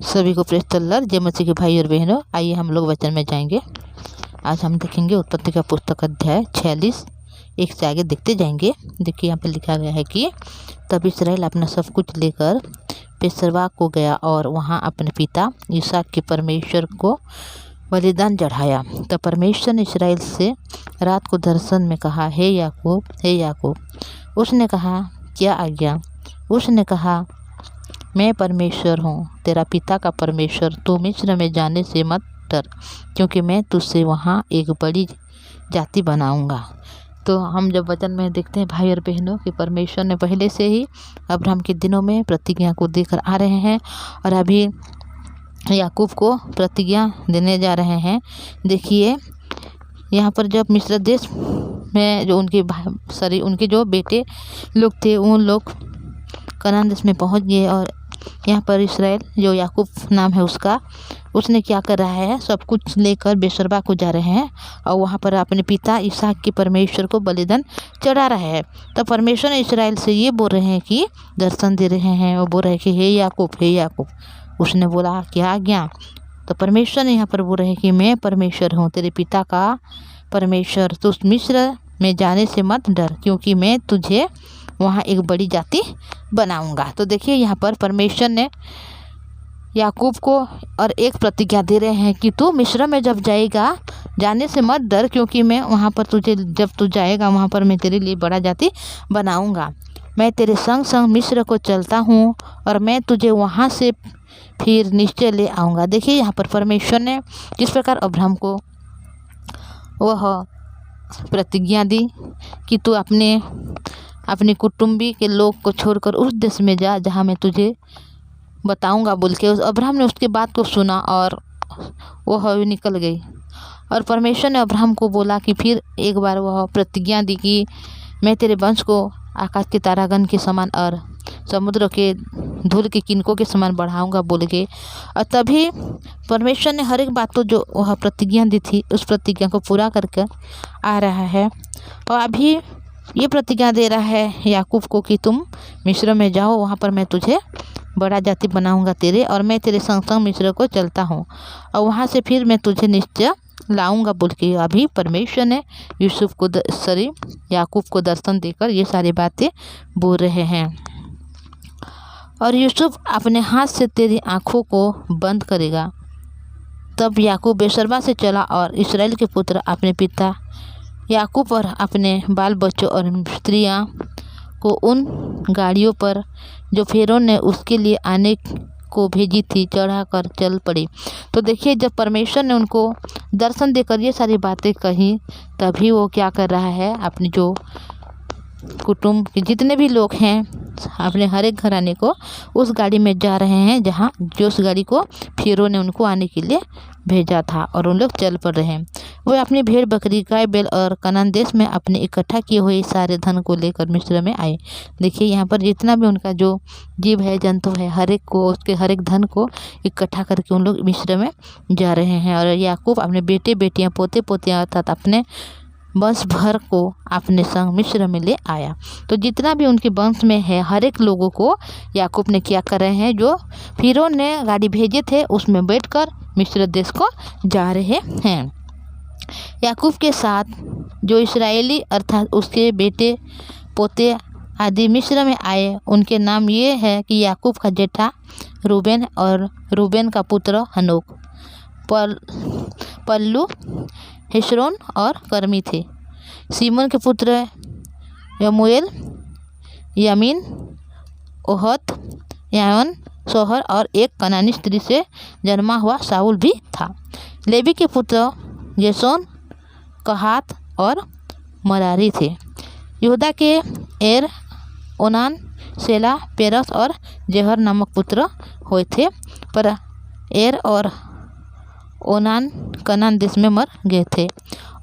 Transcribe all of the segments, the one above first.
सभी को प्रेस तल्लर जय मसीह के भाई और बहनों, आइए हम लोग वचन में जाएंगे। आज हम देखेंगे उत्पत्ति का पुस्तक अध्याय 46 एक से आगे देखते जाएंगे। देखिए यहाँ पे लिखा गया है कि तब इस्राएल अपना सब कुछ लेकर पेशरवा को गया और वहाँ अपने पिता इसहाक के परमेश्वर को बलिदान चढ़ाया। तब परमेश्वर ने इस्राएल से रात को दर्शन में कहा, हे याकूब, हे याकूब। उसने कहा, क्या आज्ञा? उसने कहा, मैं परमेश्वर हूँ, तेरा पिता का परमेश्वर। तू मिस्र में जाने से मत डर, क्योंकि मैं तुझसे वहाँ एक बड़ी जाति बनाऊँगा। तो हम जब वचन में देखते हैं भाई और बहनों कि परमेश्वर ने पहले से ही अब्राहम के दिनों में प्रतिज्ञा को देकर आ रहे हैं और अभी याकूब को प्रतिज्ञा देने जा रहे हैं। देखिए यहाँ पर जब मिस्र देश में जो उनके जो बेटे लोग थे उन लोग कनान देश में पहुँच गए और यहाँ पर इस्राएल जो याकूब नाम है उसने क्या कर रहा है, सब कुछ लेकर बेशरबा को जा रहे हैं और वहाँ पर अपने पिता इसहाक के परमेश्वर को बलिदान चढ़ा रहा है। तब परमेश्वर ने इस्राएल से ये बोल रहे हैं कि दर्शन दे रहे हैं और बोल रहे हैं कि हे याकूब, हे याकूब। उसने बोला, क्या आज्ञा? तो परमेश्वर ने यहाँ पर बोल रहे हैं कि मैं परमेश्वर हूँ, तेरे पिता का परमेश्वर। तो मिस्र में जाने से मत डर, क्योंकि मैं तुझे वहाँ एक बड़ी जाति बनाऊंगा। तो देखिए यहाँ पर परमेश्वर ने याकूब को और एक प्रतिज्ञा दे रहे हैं कि तू मिस्र में जब जाएगा जाने से मत डर, क्योंकि मैं वहाँ पर जब तू जाएगा वहाँ पर मैं तेरे लिए बड़ा जाति बनाऊंगा। मैं तेरे संग संग मिस्र को चलता हूँ और मैं तुझे वहाँ से फिर निश्चय ले आऊँगा। देखिए यहाँ पर परमेश्वर ने किस प्रकार अब्राहम को वह प्रतिज्ञा दी कि तू अपने कुटुंबी के लोग को छोड़कर उस देश में जा जहाँ मैं तुझे बताऊंगा बोल के। उस अब्राहम ने उसके बात को सुना और वह निकल गई। और परमेश्वर ने अब्राहम को बोला कि फिर एक बार वह प्रतिज्ञा दी कि मैं तेरे वंश को आकाश के तारागण के समान और समुद्र के धूल के किनकों के समान बढ़ाऊंगा बोल के। और तभी परमेश्वर ने हर एक बात को जो वह प्रतिज्ञा दी थी उस प्रतिज्ञा को पूरा करके आ रहा है। और अभी ये प्रतिज्ञा दे रहा है याकूब को कि तुम मिस्र में जाओ, वहाँ पर मैं तुझे बड़ा जाति बनाऊंगा तेरे, और मैं तेरे संग संग मिस्र को चलता हूँ और वहाँ से फिर मैं तुझे निश्चय लाऊंगा बोल के। अभी परमेश्वर ने याकूब को दर्शन देकर ये सारी बातें बोल रहे हैं। और यूसुफ अपने हाथ से तेरी आँखों को बंद करेगा। तब याकूब बेशरबा से चला और इस्राएल के पुत्र अपने पिता याकूब और अपने बाल बच्चों और स्त्रियां को उन गाड़ियों पर जो फेरोन ने उसके लिए आने को भेजी थी चढ़ा कर चल पड़े। तो देखिए जब परमेश्वर ने उनको दर्शन देकर ये सारी बातें कही तभी वो क्या कर रहा है, अपने जो कुटुंब के जितने भी लोग हैं अपने हर एक घराने को उस गाड़ी में जा रहे हैं जहाँ जो उस गाड़ी को फेरो ने उनको आने के लिए भेजा था और उन लोग चल पड़ रहे हैं। वो अपनी भेड़ बकरी गाय बैल और कनान देश में अपने इकट्ठा किए हुए सारे धन को लेकर मिस्र में आए। देखिए यहाँ पर जितना भी उनका जो जीव है जंतु है हर एक को उसके हर एक धन को इकट्ठा करके उन लोग मिस्र में जा रहे हैं। और याकूब अपने बेटे बेटियाँ पोते पोतियाँ अर्थात अपने वंश भर को अपने संग मिस्र में ले आया। तो जितना भी उनके वंश में है हर एक लोगों को याकूब ने क्या कर रहे हैं, जो फिरौन ने गाड़ी भेजे थे उसमें बैठकर मिस्र देश को जा रहे हैं। याकूब के साथ जो इस्राएली अर्थात उसके बेटे पोते आदि मिस्र में आए उनके नाम ये है कि याकूब का जेठा रूबेन और रूबेन का पुत्र हनोक, पल्लू, हेस्रोन और कर्मी थे। सीमोन के पुत्र यमूएल, यमीन, ओहद, यान, सोहर और एक कनानी स्त्री से जन्मा हुआ शाऊल भी था। लेवी के पुत्र जेसोन, कहात और मरारी थे। यहूदा के एर, ओनान, सेला, पेरस और जेहर नामक पुत्र हुए थे, पर एर और ओनान कनान देश में मर गए थे।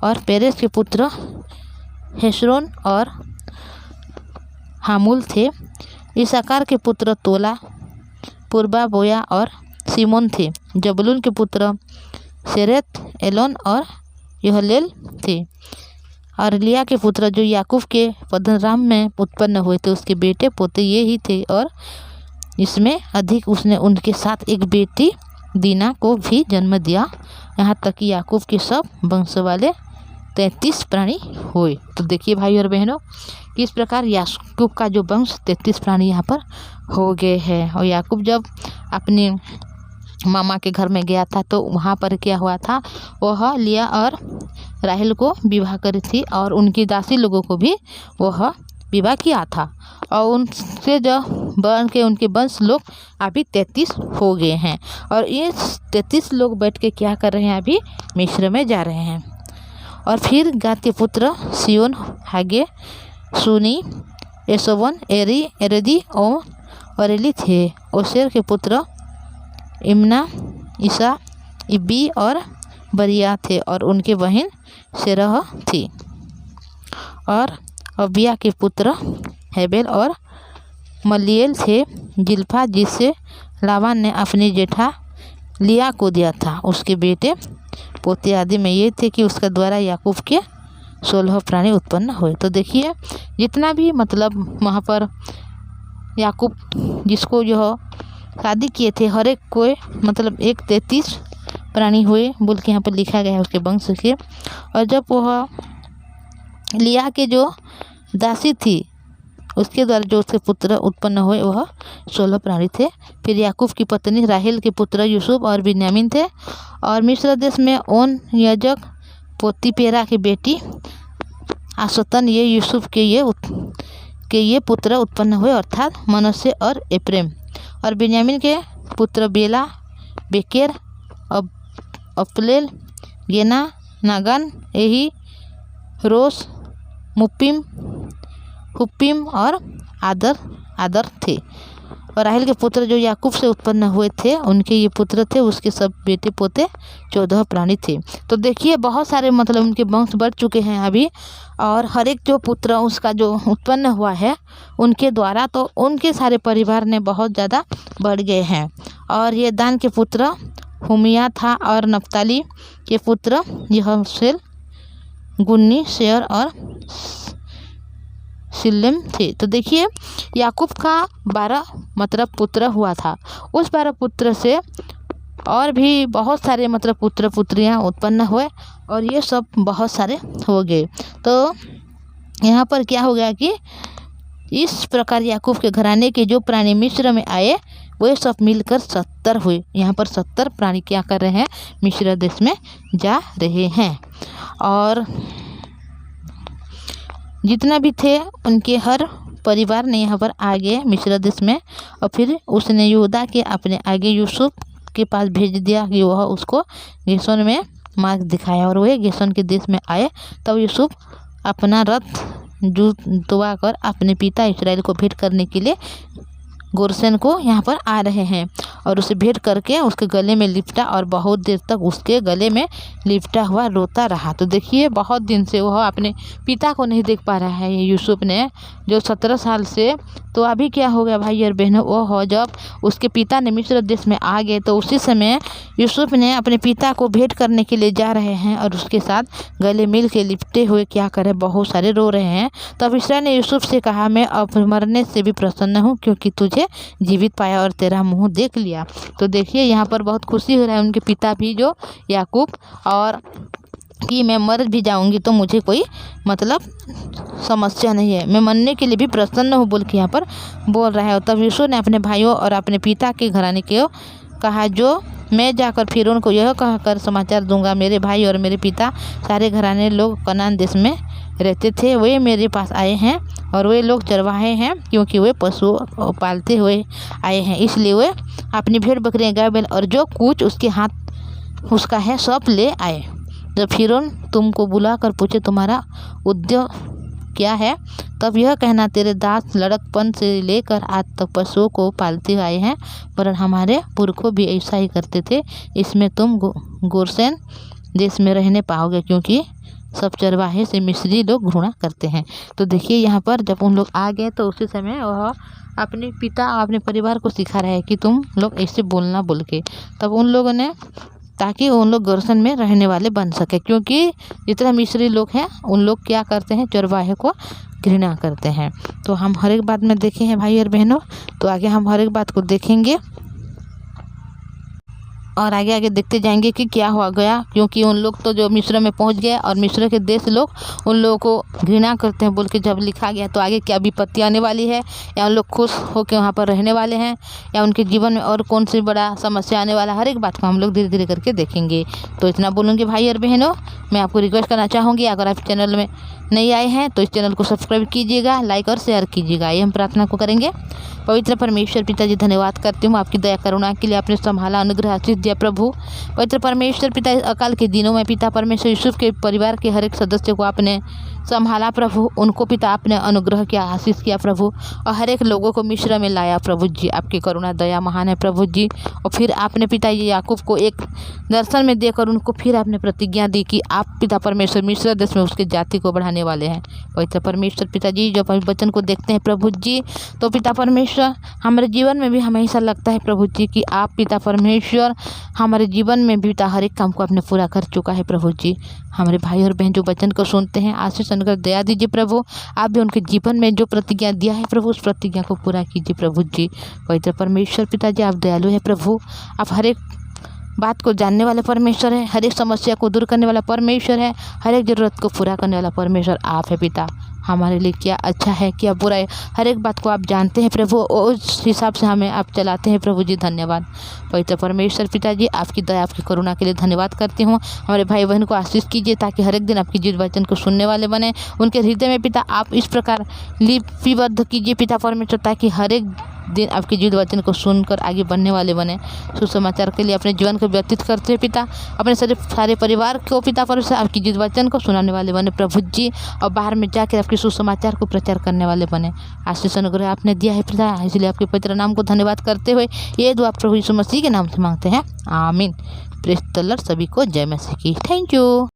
और पेरेस के पुत्र हेस्रोन और हामुल थे। इसाकार के पुत्र तोला, पुरबा, बोया और सीमोन थे। जबूलून के पुत्र सेरेत, एलोन और यहलेल थे। और लिया के पुत्र जो याकूब के पद्दनराम में उत्पन्न हुए थे उसके बेटे पोते ये ही थे। और इसमें अधिक उसने उनके साथ एक बेटी दीना को भी जन्म दिया। यहाँ तक कि याकूब के सब वंश वाले 33 प्राणी हुए। तो देखिए भाई और बहनों, किस प्रकार याकूब का जो वंश 33 प्राणी यहाँ पर हो गए हैं। और याकूब जब अपने मामा के घर में गया था तो वहाँ पर क्या हुआ था, वह लिया और राहेल को विवाह करी थी और उनकी दासी लोगों को भी वह विवाह किया था। और उनसे जो बन के उनके वंश लोग अभी 33 हो गए हैं। और ये 33 लोग बैठ के क्या कर रहे हैं, अभी मिस्र में जा रहे हैं। और फिर गाद के पुत्र सियोन, हागे, सुनी, एसोवन, एरी, एरेदी और अरेली थे। ओसेर के पुत्र इम्ना, ईसा, इब्बी और बरिया थे और उनके बहन शेरह थी। और अबिया के पुत्र हेबेल और मलिएल थे। जिल्फा जिससे लाबान ने अपनी जेठा लिया को दिया था, उसके बेटे पोते आदि में ये थे कि उसका द्वारा याकूब के 16 प्राणी उत्पन्न हुए। तो देखिए जितना भी मतलब वहाँ पर याकूब जिसको जो शादी किए थे हर एक कोई मतलब 33 प्राणी हुए बोल के यहाँ पर लिखा गया है उसके वंश के। और जब वह लिया के जो दासी थी उसके द्वारा जो उसके पुत्र उत्पन्न हुए वह 16 प्राणी थे। फिर याकूब की पत्नी राहेल के पुत्र यूसुफ और बिन्यामीन थे। और मिस्र देश में ओन याजक पोतीपेरा की बेटी आसतन ये यूसुफ के ये पुत्र उत्पन्न हुए, अर्थात मनश्शे और एप्रेम। और बिन्यामीन के पुत्र बेला, बेकेर, अपलेल, गेना, नागान, एही, रोस, मुप्पीम, हुप्पीम और आदर थे। और राहेल के पुत्र जो याकूब से उत्पन्न हुए थे उनके ये पुत्र थे, उसके सब बेटे पोते 14 प्राणी थे। तो देखिए बहुत सारे मतलब उनके वंश बढ़ चुके हैं अभी। और हर एक जो पुत्र उसका जो उत्पन्न हुआ है उनके द्वारा तो उनके सारे परिवार ने बहुत ज़्यादा बढ़ गए हैं। और ये दान के पुत्र हुमिया था और नप्ताली के पुत्र यहसेल, गुन्नी, शेर और सिल्लेम थे। तो देखिए याकूब का 12 मतलब पुत्र हुआ था। उस 12 पुत्र से और भी बहुत सारे मतलब पुत्र पुत्रियां उत्पन्न हुए और ये सब बहुत सारे हो गए। तो यहाँ पर क्या हो गया कि इस प्रकार याकूब के घराने के जो प्राणी मिस्र में आए वे सब मिलकर 70 हुए। यहाँ पर 70 प्राणी क्या कर रहे हैं, मिस्र देश में जा रहे हैं। और जितना भी थे उनके हर परिवार ने यहाँ पर आ गए मिस्र देश में। और फिर उसने यहूदा के अपने आगे यूसुफ के पास भेज दिया कि वह उसको गेशोन में मार्ग दिखाया। और वह गेशोन के देश में आए। तब यूसुफ अपना रथ जुतवा कर अपने पिता इस्राएल को भेंट करने के लिए गोरसेन को यहाँ पर आ रहे हैं। और उसे भेंट करके उसके गले में लिपटा और बहुत देर तक उसके गले में लिपटा हुआ रोता रहा। तो देखिए बहुत दिन से वह अपने पिता को नहीं देख पा रहा है ये यूसुफ ने, जो 17 साल से। तो अभी क्या हो गया भाई और बहनों, वो जब उसके पिता ने मिस्र देश में आ गए तो उसी समय यूसुफ ने अपने पिता को भेंट करने के लिए जा रहे हैं और उसके साथ गले मिल के लिपटे हुए क्या करे, बहुत सारे रो रहे हैं। तब इस्राएल ने यूसुफ से कहा, मैं अब मरने से भी प्रसन्न हूँ क्योंकि तुझे जीवित पाया और तेरा मुँह देख लिया। तो देखिए यहाँ पर बहुत खुशी हो रहा है उनके पिता भी जो याकूब, और कि मैं मर भी जाऊंगी तो मुझे कोई मतलब समस्या नहीं है, मैं मरने के लिए भी प्रसन्न हूँ बोल के यहाँ पर बोल रहा है। तब यूसुफ ने अपने भाइयों और अपने पिता के घराने को कहा, जो मैं जाकर फिरौन को यह कहकर समाचार दूंगा, मेरे भाई और मेरे पिता सारे घराने लोग कनान देश में रहते थे, वे मेरे पास आए हैं और वे लोग चरवाहे हैं क्योंकि वे पशु पालते हुए आए हैं, इसलिए वे अपनी भेड़ बकरियां गाय बैल और जो कुछ उसके हाथ उसका है सब ले आए। जब फिरौन तुमको बुलाकर पूछे तुम्हारा उद्देश्य क्या है, तब यह कहना, तेरे दास लड़कपन से लेकर आज तक पशुओं को पालते आए हैं, पर हमारे पुरखों भी ऐसा ही करते थे। इसमें तुम गोरसेन देश में रहने पाओगे क्योंकि सब चरवाहे से मिस्री लोग घृणा करते हैं। तो देखिए यहाँ पर जब उन लोग आ गए तो उसी समय वह अपने पिता और अपने परिवार को सिखा रहा है कि तुम लोग ऐसे बोलना बोल के। तब उन लोगों ने ताकि उन लोग गोरसन में रहने वाले बन सके, क्योंकि जितने मिस्री लोग हैं उन लोग क्या करते हैं, चरवाहे को घृणा करते हैं। तो हम हर एक बात में देखे हैं भाई और बहनों, तो आगे हम हर एक बात को देखेंगे और आगे आगे देखते जाएंगे कि क्या हुआ गया, क्योंकि उन लोग तो जो मिस्र में पहुंच गए और मिस्र के देश लोग उन लोगों को घृणा करते हैं बोल के जब लिखा गया, तो आगे क्या विपत्ति आने वाली है, या उन लोग खुश होकर वहाँ पर रहने वाले हैं, या उनके जीवन में और कौन सी बड़ा समस्या आने वाला, हर एक बात को हम लोग धीरे धीरे करके देखेंगे। तो इतना बोलूँगी भाई और बहनों, मैं आपको रिक्वेस्ट करना चाहूँगी, अगर आप चैनल में नहीं आए हैं तो इस चैनल को सब्सक्राइब कीजिएगा, लाइक और शेयर कीजिएगा। ये हम प्रार्थना को करेंगे। पवित्र परमेश्वर पिताजी, धन्यवाद करती हूँ आपकी दया करुणा के लिए, आपने संभाला, अनुग्रह आशीष दिया प्रभु। पवित्र परमेश्वर पिता, अकाल के दिनों में पिता परमेश्वर यूसुफ के परिवार के हर एक सदस्य को आपने संभाला प्रभु, उनको पिता आपने अनुग्रह किया, आशीष किया प्रभु, और हर एक लोगों को मिस्र में लाया प्रभु जी। आपकी करुणा दया महान है प्रभु जी। और फिर आपने पिता ये याकूब को एक दर्शन में देकर उनको फिर आपने प्रतिज्ञा दी कि आप पिता परमेश्वर मिस्र देश में उसके जाति को बढ़ाने वाले हैं। पवित्र परमेश्वर पिताजी, जो वचन को देखते हैं प्रभु जी, तो पिता परमेश्वर हमारे जीवन में भी हमेशा लगता है प्रभु जी कि आप पिता परमेश्वर हमारे जीवन में भी पिता हर एक काम को आपने पूरा कर चुका है प्रभु जी। हमारे भाई और बहन जो वचन को सुनते हैं, आशीष अनुग्रह दया दीजिए प्रभु। आप भी उनके जीवन में जो प्रतिज्ञा दिया है प्रभु, उस प्रतिज्ञा को पूरा कीजिए प्रभु जी। पवित्र परमेश्वर पिताजी, आप दयालु है प्रभु, आप हर एक बात को जानने वाले परमेश्वर है, हर एक समस्या को दूर करने वाला परमेश्वर है, हर एक ज़रूरत को पूरा करने वाला परमेश्वर आप है पिता। हमारे लिए क्या अच्छा है क्या बुरा है, हर एक बात को आप जानते हैं प्रभु, और उस हिसाब से हमें आप चलाते हैं प्रभु जी। धन्यवाद पवित्र परमेश्वर पिताजी, आपकी दया आपकी करुणा के लिए धन्यवाद करती हूँ। हमारे भाई बहन को आशीष कीजिए ताकि हर एक दिन आपकी जिस वचन को सुनने वाले बने, उनके हृदय में पिता आप इस प्रकार लिपिबद्ध कीजिए पिता परमेश्वर, ताकि हर एक दिन आपके जीवित वचन को सुनकर आगे बढ़ने वाले बने। सुसमाचार के लिए अपने जीवन को व्यतीत करते हुए पिता अपने सारे परिवार को पिता परमेश्वर आपकी जीवित वचन को सुनाने वाले बने प्रभु जी, और बाहर में जाकर आपके सुसमाचार को प्रचार करने वाले बने। आशीष अनुग्रह आपने दिया है पिता, इसलिए आपके पवित्र नाम को धन्यवाद करते हुए ये दुआ प्रभु यीशु मसीह के नाम से मांगते हैं, आमीन। Praise the Lord. सभी को जय मसीह की। Thank you.